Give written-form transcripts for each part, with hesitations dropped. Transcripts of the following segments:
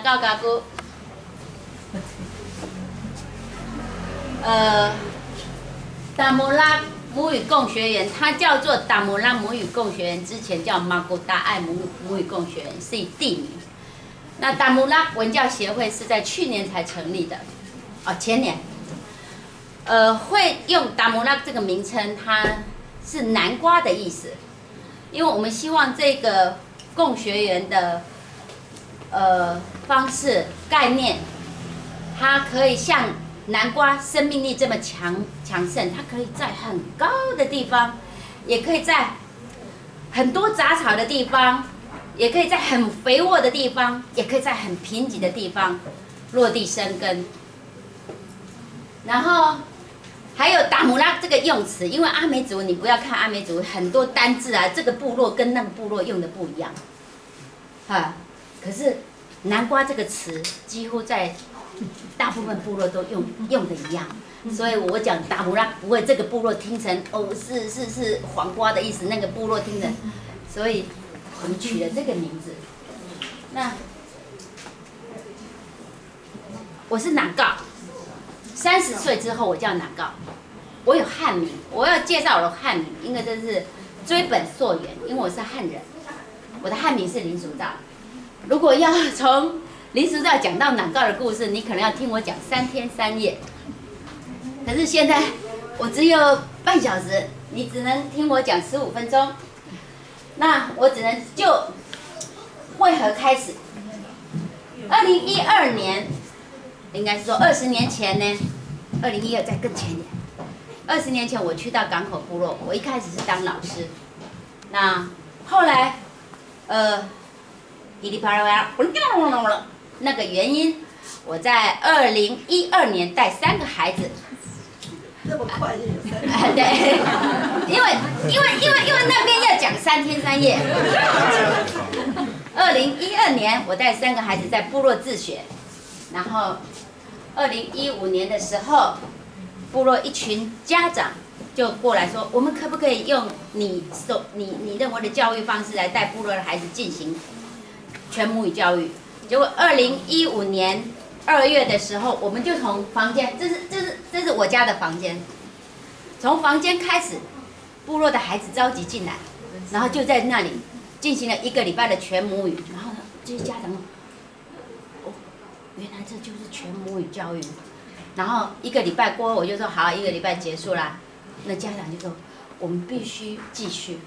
告嘎姑。达摩拉母语共学园，它叫做达摩拉母语共学园，之前叫马古达爱母语共学园，是以地名。那达摩拉文教协会是在去年才成立的，前年。会用达摩拉这个名称，它是南瓜的意思，因为我们希望这个共学园的方式概念，它可以像南瓜生命力这么强盛，它可以在很高的地方，也可以在很多杂草的地方，也可以在很肥沃的地方，也可以在很贫瘠的地方落地生根。然后还有达摩拉这个用词，因为阿美族你不要看阿美族很多单字啊，这个部落跟那个部落用的不一样，可是南瓜这个词几乎在大部分部落都用的一样，所以我讲达摩拉不会这个部落听成是黄瓜的意思，那个部落听成，所以我们取了这个名字。那我是南告，30岁之后我叫南告，我有汉名，我要介绍我的汉名，因为这是追本溯源，因为我是汉人，我的汉名是林淑照。如果要从林淑照讲到南告的故事，你可能要听我讲3天3夜。可是现在我只有半小时，你只能听我讲15分钟。那我只能就为何开始。2012年，应该是说20年前呢，2012再更前一点。20年前我去到港口部落，我一开始是当老师，那后来噼里啪啦那个原因，我在2012年带3个孩子。这么快就有3对，因为那边要讲3天3夜。2012年我带3个孩子在部落自学，然后2015年的时候，部落一群家长就过来说，我们可不可以用你认为的教育方式来带部落的孩子进行全母语教育？结果2015年2月的时候，我们就从房间，这是我家的房间，从房间开始，部落的孩子召集进来，然后就在那里进行了1个礼拜的全母语。然后呢，这些家长原来这就是全母语教育。然后1个礼拜过后，我就说好，1个礼拜结束啦。那家长就说我们必须继续，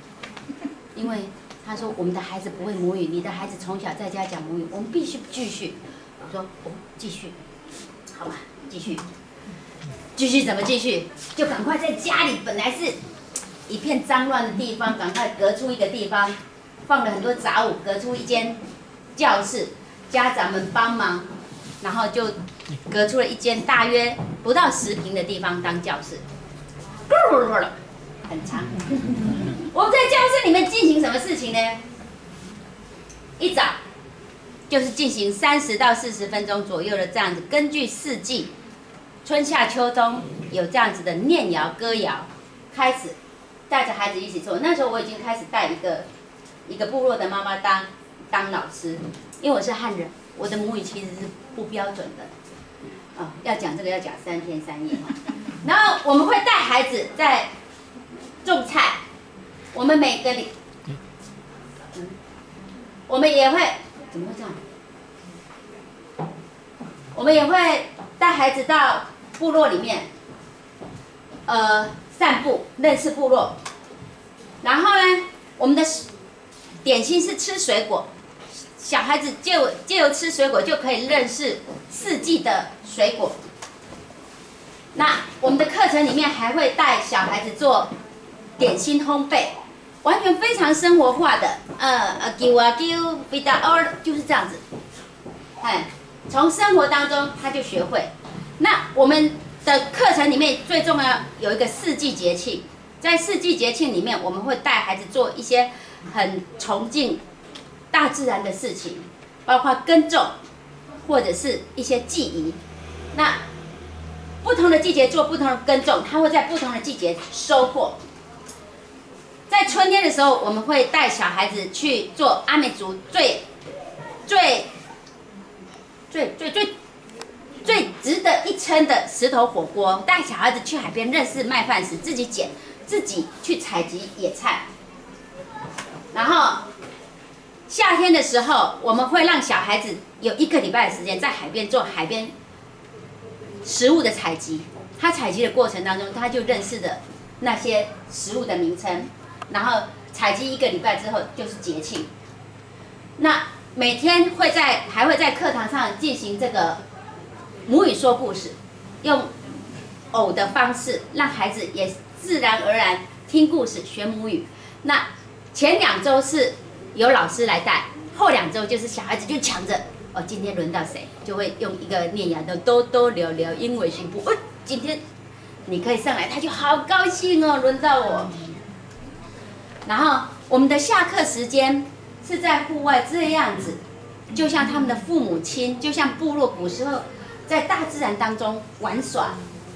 因为他说我们的孩子不会母语，你的孩子从小在家讲母语，我们必须继续。我说继续，好吧，继续。继续怎么继续？就赶快在家里本来是一片脏乱的地方，赶快隔出一个地方，放了很多杂物，隔出一间教室，家长们帮忙，然后就隔出了一间大约不到10平的地方当教室，很长。我们在教室里面进行什么事情呢？一早就是进行30到40分钟左右的这样子，根据4季，春夏秋冬有这样子的念谣歌谣，开始带着孩子一起做。那时候我已经开始带一个部落的妈妈当老师，因为我是汉人，我的母语其实是不标准的，要讲这个要讲3天3夜。然后我们会带孩子在种菜，我们每个我们也会怎么会这样？我们也会带孩子到部落里面，散步，认识部落。然后呢，我们的点心是吃水果，小孩子借由吃水果就可以认识4季的水果。那我们的课程里面还会带小孩子做点心烘焙，完全非常生活化的，就是这样子，从生活当中他就学会。那我们的课程里面最重要有一个4季节庆，在4季节庆里面，我们会带孩子做一些很崇敬大自然的事情，包括耕种或者是一些祭仪。那不同的季节做不同的耕种，它会在不同的季节收获。在春天的时候，我们会带小孩子去做阿美族最最值得一称的石头火锅，带小孩子去海边认识麦饭石，自己捡，自己去采集野菜。然后夏天的时候，我们会让小孩子有1个礼拜的时间在海边做海边食物的采集。他采集的过程当中，他就认识的那些食物的名称。然后采集1个礼拜之后就是节庆。那每天还会在课堂上进行这个母语说故事，用偶的方式，让孩子也自然而然听故事学母语。那前2周是由老师来带，后2周就是小孩子就抢着哦，今天轮到谁，就会用一个念牙的多多聊聊英文行不？今天你可以上来，他就好高兴哦，轮到我。然后我们的下课时间是在户外这样子，就像他们的父母亲，就像部落古时候在大自然当中玩耍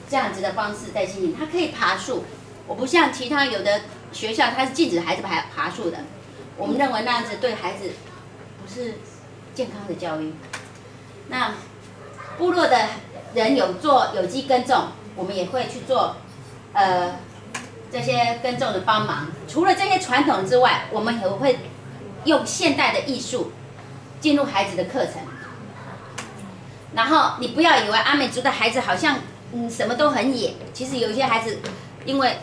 这样子的方式在进行。他可以爬树，我不像其他有的学校，他是禁止孩子爬树的。我们认为那样子对孩子不是健康的教育。那部落的人有做有机耕种，我们也会去做这些耕种的帮忙。除了这些传统之外，我们也会用现代的艺术进入孩子的课程。然后你不要以为阿美族的孩子好像什么都很野，其实有一些孩子因为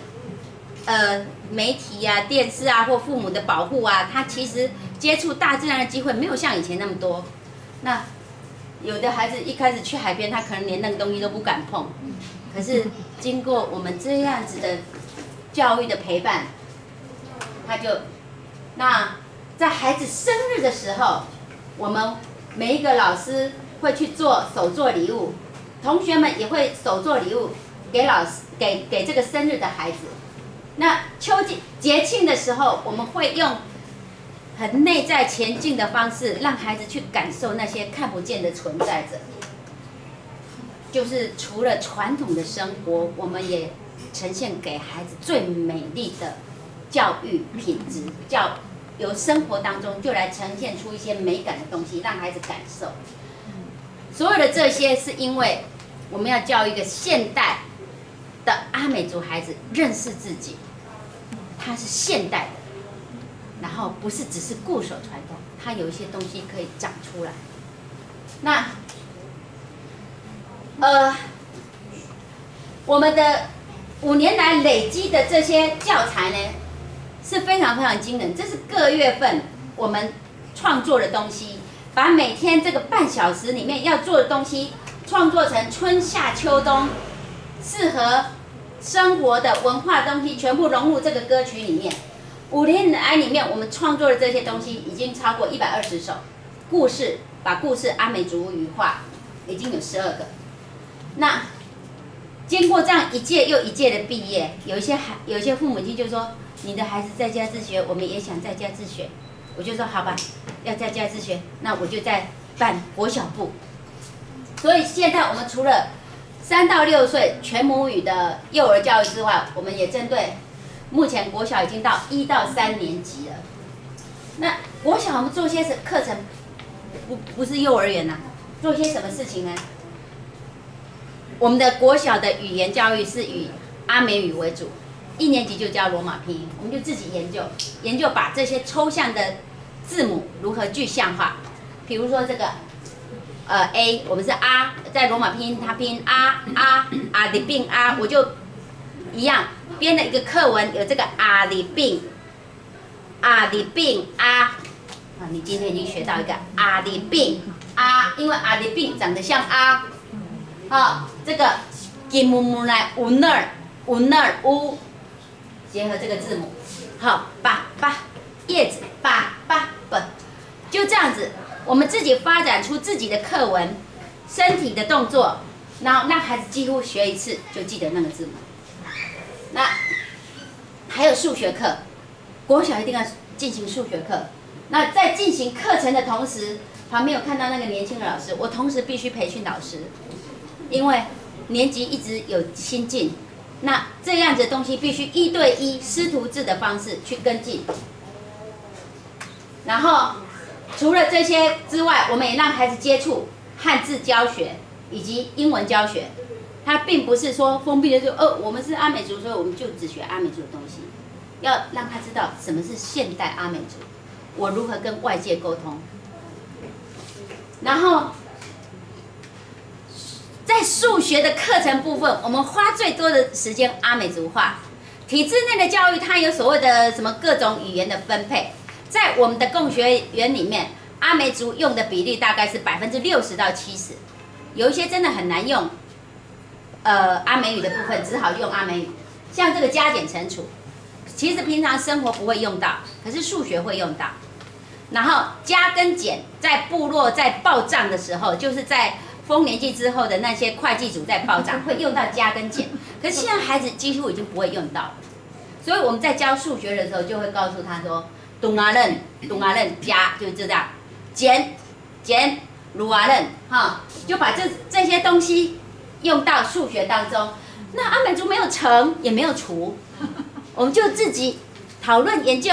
媒体啊、电视啊或父母的保护啊，他其实接触大自然的机会没有像以前那么多。那有的孩子一开始去海边，他可能连那个东西都不敢碰。可是经过我们这样子的教育的陪伴，那在孩子生日的时候，我们每一个老师会去手做礼物，同学们也会手做礼物给这个生日的孩子。那节庆的时候，我们会用很内在前进的方式，让孩子去感受那些看不见的存在着。就是除了传统的生活，我们也呈现给孩子最美丽的教育品质，由生活当中就来呈现出一些美感的东西，让孩子感受。所有的这些是因为我们要教育一个现代的阿美族孩子认识自己，他是现代的，然后不是只是固守传统，他有一些东西可以长出来。那我们的5年来累积的这些教材呢，是非常非常惊人。这是各月份我们创作的东西，把每天这个半小时里面要做的东西创作成春夏秋冬适合生活的文化东西，全部融入这个歌曲里面。5年来里面，我们创作的这些东西已经超过120首故事，把故事阿美族语化，已经有12个。那经过这样一届又一届的毕业，有一些父母亲就说：“你的孩子在家自学，我们也想在家自学。”我就说：“好吧，要在家自学，那我就在办国小部。”所以现在我们除了3到6岁全母语的幼儿教育之外，我们也针对目前国小已经到1到3年级了。那国小我们做些课程，不是幼儿园呐、做些什么事情呢？我们的国小的语言教育是以阿美语为主，1年级就教罗马拼音，我们就自己研究把这些抽象的字母如何具象化。比如说这个A， 我们是啊，在罗马拼音它拼啊的并啊，我就一样编了一个课文，有这个啊的并啊，你今天已经学到一个啊的并啊，因为啊的并长得像啊。这个金木木来乌那儿乌，结合这个字母，把叶子把，就这样子，我们自己发展出自己的课文，身体的动作，然后让孩子几乎学一次就记得那个字母。那还有数学课，国小一定要进行数学课。那在进行课程的同时，旁边有看到那个年轻的老师，我同时必须培训老师。因为年级一直有新进，那这样子的东西必须1对1师徒制的方式去跟进。然后除了这些之外，我们也让孩子接触汉字教学以及英文教学。它并不是说封闭的说，我们是阿美族，所以我们就只学阿美族的东西。要让他知道什么是现代阿美族，我如何跟外界沟通。然后，在数学的课程部分，我们花最多的时间阿美族化。体制内的教育，它有所谓的什么各种语言的分配，在我们的共学园里面，阿美族用的比例大概是60%到70%，有一些真的很难用。阿美语的部分只好用阿美语，像这个加减乘除，其实平常生活不会用到，可是数学会用到。然后加跟减，在部落在报账的时候，就是在丰年祭之后的那些会计组在报账会用到加跟减，可是现在孩子几乎已经不会用到了。所以我们在教数学的时候，就会告诉他说，东阿任加就是这样，减鲁阿任哈，就把这些东西用到数学当中。那阿美族没有乘也没有除，我们就自己讨论研究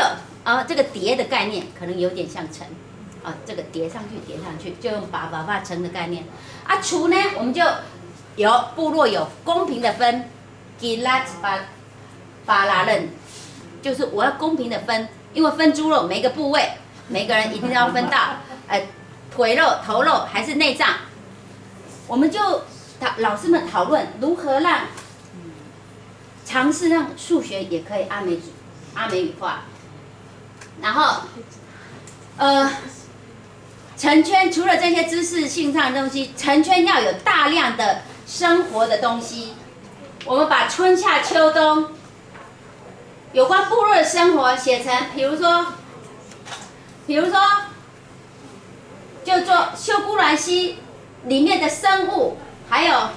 这个叠的概念可能有点像乘这个叠上去就用把乘的概念除呢，我们就有部落有公平的分，吉拉巴拉任，就是我要公平的分，因为分猪肉每个部位每个人一定要分到腿肉、头肉还是内脏，我们就老师们讨论如何尝试让数学也可以阿美语化。然后成圈除了这些知识性上的东西，成圈要有大量的生活的东西。我们把春夏秋冬有关部落的生活写成，比如说就做秀姑峦溪里面的生物，还有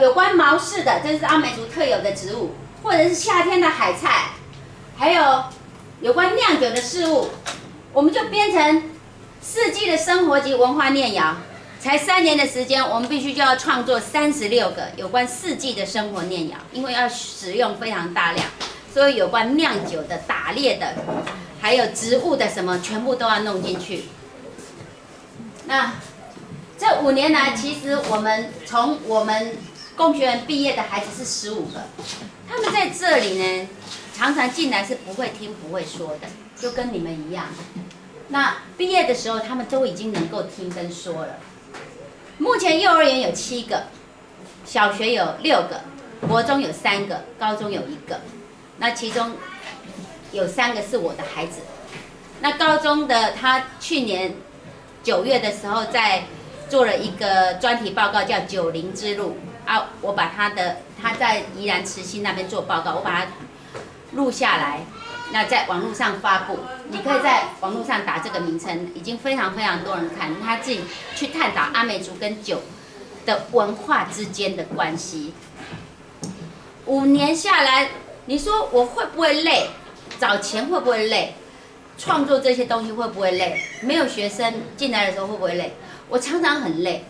有关毛氏的，这是阿美族特有的植物，或者是夏天的海菜，还有关酿酒的事物，我们就编成四季的生活及文化念谣。才3年的时间，我们必须就要创作36个有关四季的生活念谣，因为要使用非常大量，所以有关酿酒的、打猎的，还有植物的什么，全部都要弄进去。那这5年来，其实从我们共学园毕业的孩子是15个，他们在这里呢，常常进来是不会听不会说的，就跟你们一样。那毕业的时候，他们都已经能够听跟说了。目前幼儿园有7个，小学有6个，国中有3个，高中有1个。那其中有3个是我的孩子。那高中的他去年9月的时候，在做了一个专题报告，叫《90之路》我把他在宜兰慈溪那边做报告，我把它录下来。那在网络上发布，你可以在网络上打这个名称，已经非常非常多人看。他自己去探讨阿美族跟酒的文化之间的关系。5年下来，你说我会不会累？找钱会不会累？创作这些东西会不会累？没有学生进来的时候会不会累？我常常很累，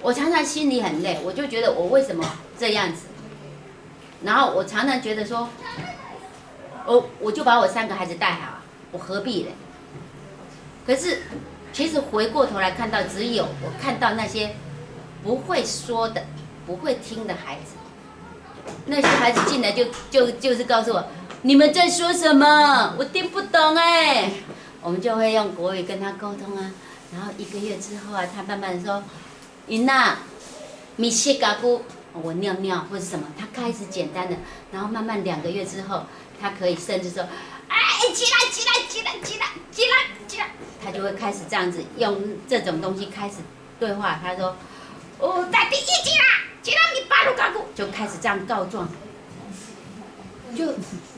我常常心里很累，我就觉得我为什么这样子？然后我常常觉得说，我就把我3个孩子带好，我何必呢？可是，其实回过头来看到，只有我看到那些不会说的、不会听的孩子，那些孩子进来就是告诉我，你们在说什么？我听不懂哎。我们就会用国语跟他沟通然后1个月之后他慢慢的说，囡仔，米西嘎咕，我尿尿或者什么，他开始简单的，然后慢慢2个月之后。他可以甚至说，起来，他就会开始这样子用这种东西开始对话。他说，在第1集啦，起来你巴鲁嘎咕，就开始这样告状。就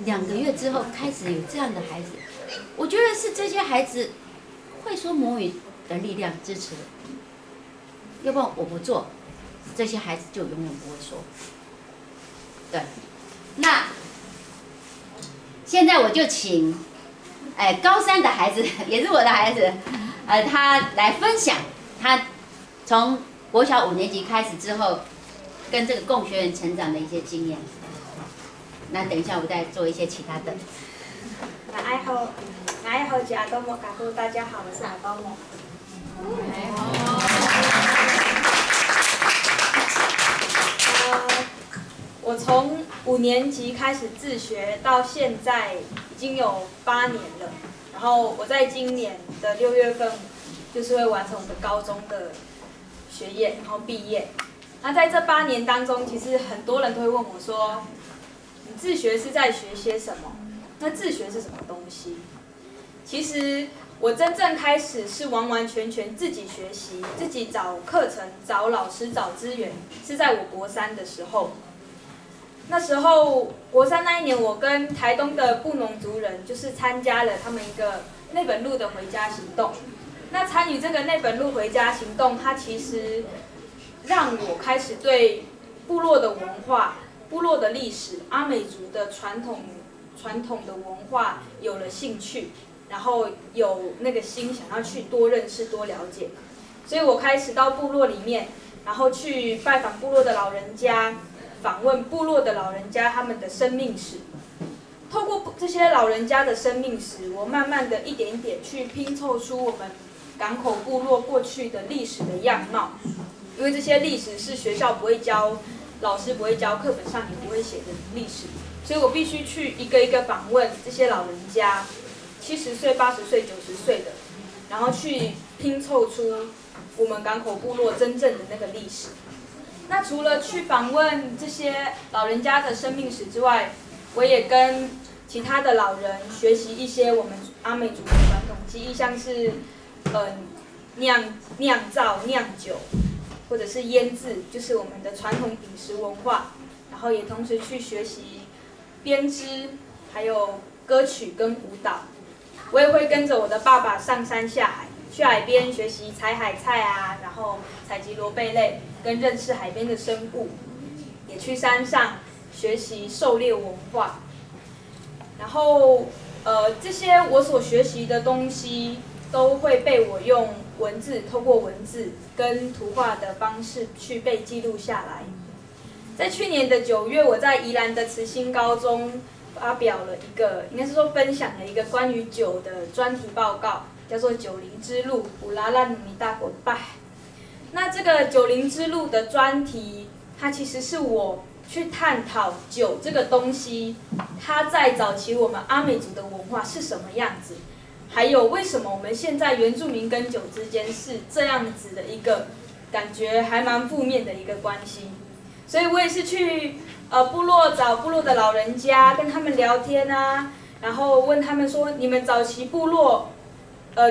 2个月之后开始有这样的孩子，我觉得是这些孩子会说母语的力量支持的，要不然我不做，这些孩子就永远不会说。对，那。现在我就请，高3的孩子，也是我的孩子，他来分享他从国小5年级开始之后，跟这个共学园成长的一些经验。那等一下我再做一些其他的。爱好家多么感谢大家好，我是阿多么。5年级开始自学，到现在已经有8年了。然后我在今年的6月份，就是会完成我的高中的学业，然后毕业。那在这8年当中，其实很多人都会问我说，你自学是在学些什么？那自学是什么东西？其实我真正开始是完完全全自己学习，自己找课程、找老师、找资源，是在我国3的时候。那时候国3那一年，我跟台东的布农族人就是参加了他们一个内本路的回家行动。那参与这个内本路回家行动，它其实让我开始对部落的文化、部落的历史、阿美族的传统的文化有了兴趣，然后有那个心想要去多认识、多了解。所以我开始到部落里面，然后去拜访部落的老人家，访问部落的老人家他们的生命史。透过这些老人家的生命史，我慢慢的一点一点去拼凑出我们港口部落过去的历史的样貌。因为这些历史是学校不会教，老师不会教，课本上也不会写的历史，所以我必须去一个一个访问这些老人家，70岁、80岁、90岁的，然后去拼凑出我们港口部落真正的那个历史。那除了去访问这些老人家的生命史之外，我也跟其他的老人学习一些我们阿美族的传统技艺，像是酿造、酿酒，或者是腌制，就是我们的传统饮食文化。然后也同时去学习编织，还有歌曲跟舞蹈。我也会跟着我的爸爸上山下海，去海边学习采海菜啊，然后采集螺贝类，跟认识海边的生物。也去山上学习狩猎文化。然后这些我所学习的东西都会被我用文字，透过文字跟图画的方式去被记录下来。在去年的9月，我在宜兰的慈心高中发表了一个，应该是说分享了一个关于酒的专题报告，叫做《酒灵之路》乌拉拉努尼大国拜。那这个酒灵之路的专题，它其实是我去探讨酒这个东西，它在早期我们阿美族的文化是什么样子，还有为什么我们现在原住民跟酒之间是这样子的一个感觉还蛮负面的一个关系。所以我也是去部落找部落的老人家，跟他们聊天啊，然后问他们说，你们早期部落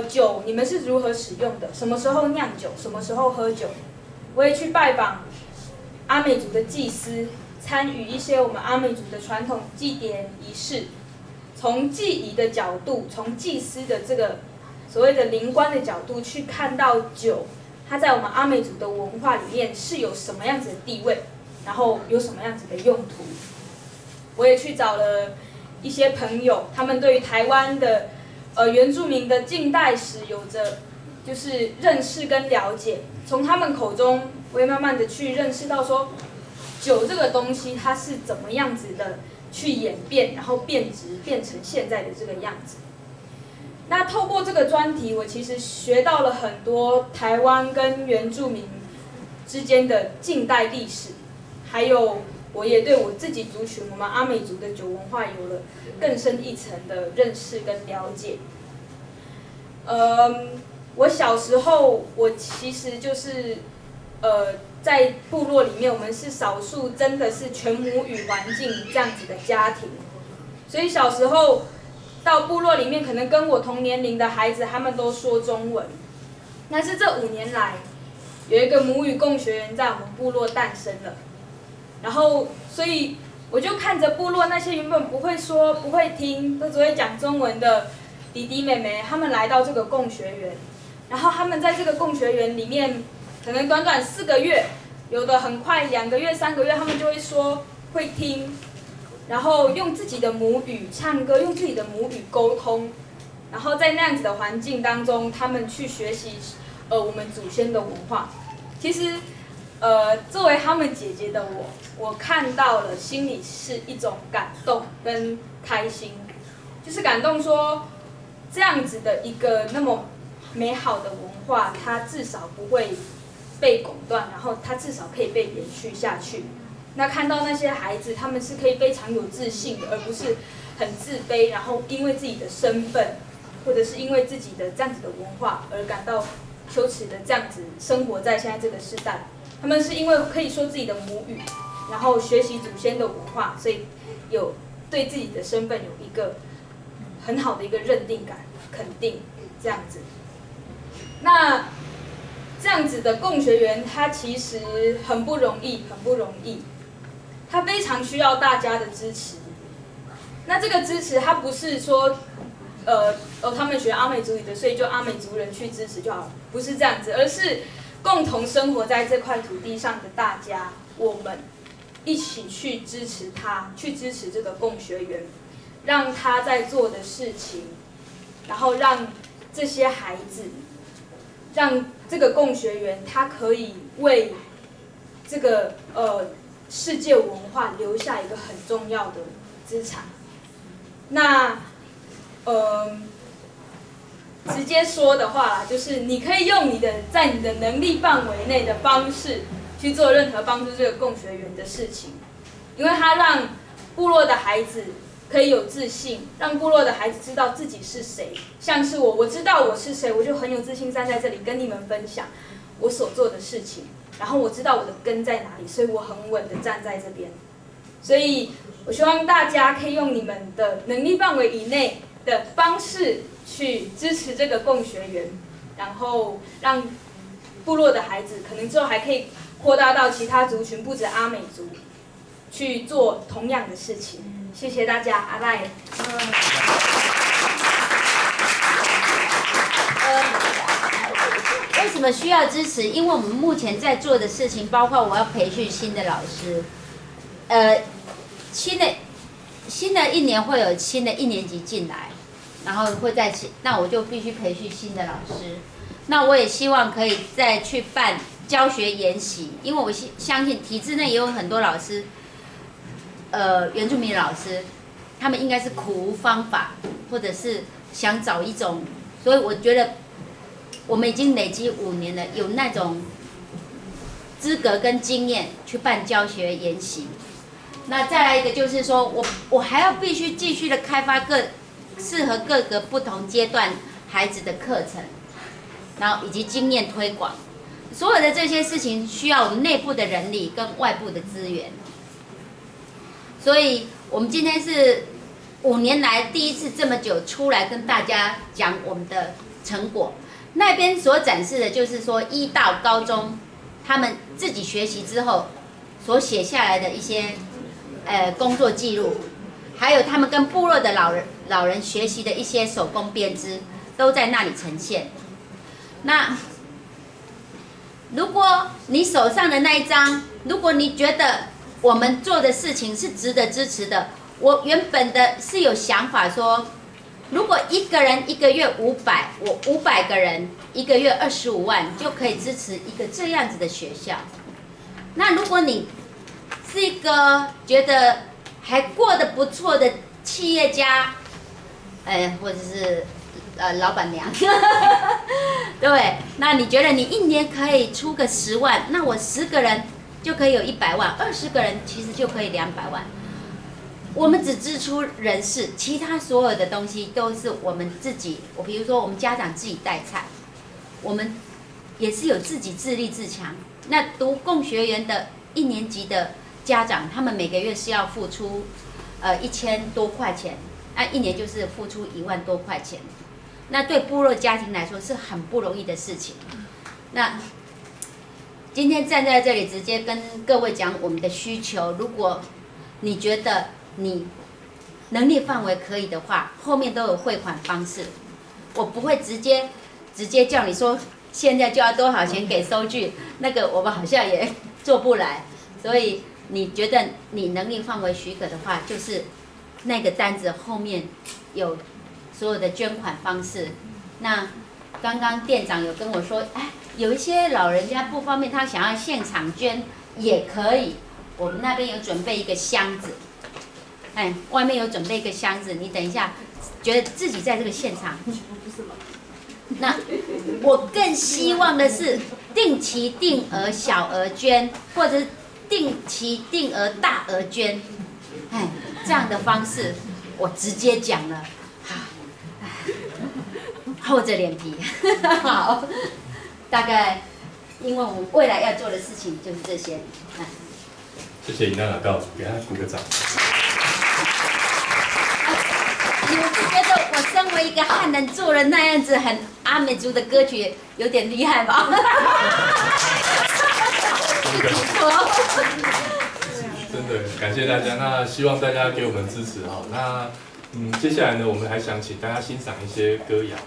酒你们是如何使用的？什么时候酿酒？什么时候喝酒？我也去拜访阿美族的祭司，参与一些我们阿美族的传统祭典仪式，从祭仪的角度，从祭司的这个所谓的灵官的角度去看到酒，它在我们阿美族的文化里面是有什么样子的地位，然后有什么样子的用途。我也去找了一些朋友，他们对于台湾的原住民的近代史有着就是认识跟了解，从他们口中我也慢慢的去认识到说，酒这个东西它是怎么样子的去演变，然后变质变成现在的这个样子。那透过这个专题，我其实学到了很多台湾跟原住民之间的近代历史，还有我也对我自己族群我们阿美族的酒文化有了更深一层的认识跟了解。我小时候我其实就是在部落里面，我们是少数真的是全母语环境这样子的家庭，所以小时候到部落里面，可能跟我同年龄的孩子他们都说中文。但是这5年来，有一个母语共学园在我们部落诞生了，然后所以我就看着部落那些原本不会说、不会听、都只会讲中文的弟弟妹妹，他们来到这个共学园，然后他们在这个共学园里面，可能短短4个月，有的很快2个月、3个月，他们就会说、会听，然后用自己的母语唱歌，用自己的母语沟通，然后在那样子的环境当中，他们去学习我们祖先的文化。其实作为他们姐姐的我看到了，心里是一种感动跟开心，就是感动说这样子的一个那么美好的文化，它至少不会被垄断，然后它至少可以被延续下去。那看到那些孩子，他们是可以非常有自信的，而不是很自卑，然后因为自己的身份，或者是因为自己的这样子的文化而感到羞耻的这样子生活在现在这个时代。他们是因为可以说自己的母语，然后学习祖先的文化，所以有对自己的身份有一个很好的一个认定感、肯定这样子。那这样子的共学园，它其实很不容易，很不容易，它非常需要大家的支持。那这个支持，它不是说，他们学阿美族语的，所以就阿美族人去支持就好了，不是这样子，而是共同生活在这块土地上的大家，我们一起去支持他，去支持这个共学园，让他在做的事情，然后让这些孩子，让这个共学园，它可以为这个世界文化留下一个很重要的资产。那直接说的话啦，就是你可以用在你的能力范围内的方式去做任何帮助这个共学园的事情，因为它让部落的孩子可以有自信，让部落的孩子知道自己是谁。像是我知道我是谁，我就很有自信站在这里跟你们分享我所做的事情，然后我知道我的根在哪里，所以我很稳的站在这边。所以我希望大家可以用你们的能力范围以内的方式去支持这个共学园，然后让部落的孩子可能之后还可以扩大到其他族群，不止阿美族，去做同样的事情。谢谢大家，阿赖。为什么需要支持？因为我们目前在做的事情，包括我要培训新的老师，新的一年会有新的1年级进来，然后会那我就必须培训新的老师。那我也希望可以再去办教学研习，因为我相信体制内也有很多老师，原住民老师，他们应该是苦无方法，或者是想找一种，所以我觉得我们已经累积5年了，有那种资格跟经验去办教学研习。那再来一个就是说，我还要必须继续的开发适合各个不同阶段孩子的课程，然后以及经验推广，所有的这些事情需要我们内部的人力跟外部的资源。所以我们今天是5年来第一次这么久出来跟大家讲我们的成果。那边所展示的就是说1到高中他们自己学习之后所写下来的一些工作记录，还有他们跟部落的老人学习的一些手工编织，都在那里呈现。那如果你手上的那一张，如果你觉得我们做的事情是值得支持的，我原本的是有想法说，如果一个人1个月500，我500个人1个月25万就可以支持一个这样子的学校。那如果你是一个觉得还过得不错的企业家，或者是老板娘，对不对？那你觉得你1年可以出个10万，那我10个人就可以有100万，20个人其实就可以200万。我们只支出人事，其他所有的东西都是我们自己。比如说我们家长自己带菜，我们也是有自己自立自强。那读共学园的1年级的家长，他们每个月是要付出1000多块钱，那1年就是付出1万多块钱。那对部落家庭来说是很不容易的事情。那今天站在这里直接跟各位讲我们的需求，如果你觉得你能力范围可以的话，后面都有汇款方式。我不会直接叫你说现在就要多少钱给收据，那个我们好像也做不来。所以你觉得你能力范围许可的话，就是那个单子后面有所有的捐款方式。那刚刚店长有跟我说，有一些老人家不方便，他想要现场捐也可以。我们那边有准备一个箱子，外面有准备一个箱子，你等一下觉得自己在这个现场，那我更希望的是定期定额小额捐，或者定期定额大额捐，哎，这样的方式我直接讲了，厚着脸皮，好，大概因为我们未来要做的事情就是这些，谢谢尹娜老告，给他鼓个掌。你们不觉得我身为一个汉人做了那样子很阿美族的歌曲有点厉害吗？真的感谢大家，那希望大家给我们支持哈。那接下来呢，我们还想请大家欣赏一些歌谣。